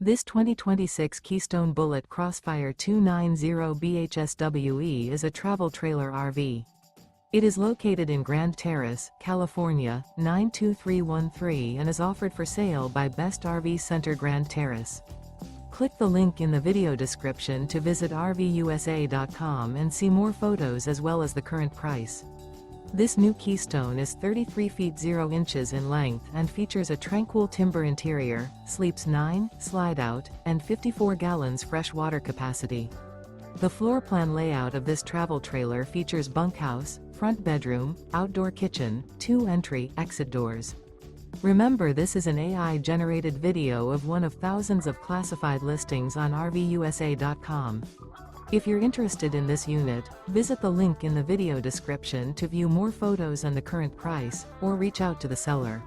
This 2026 Keystone Bullet Crossfire 290 BHSWE is a travel trailer RV. It is located in Grand Terrace, California, 92313 and is offered for sale by Best RV Center Grand Terrace. Click the link in the video description to visit RVUSA.com and see more photos as well as the current price. This new Keystone is 33 feet 0 inches in length and features a Tranquil Timber interior, sleeps 9, slide-out, and 54 gallons fresh water capacity. The floor plan layout of this travel trailer features bunkhouse, front bedroom, outdoor kitchen, 2 entry/exit doors. Remember, this is an AI-generated video of one of thousands of classified listings on RVUSA.com. If you're interested in this unit, visit the link in the video description to view more photos and the current price, or reach out to the seller.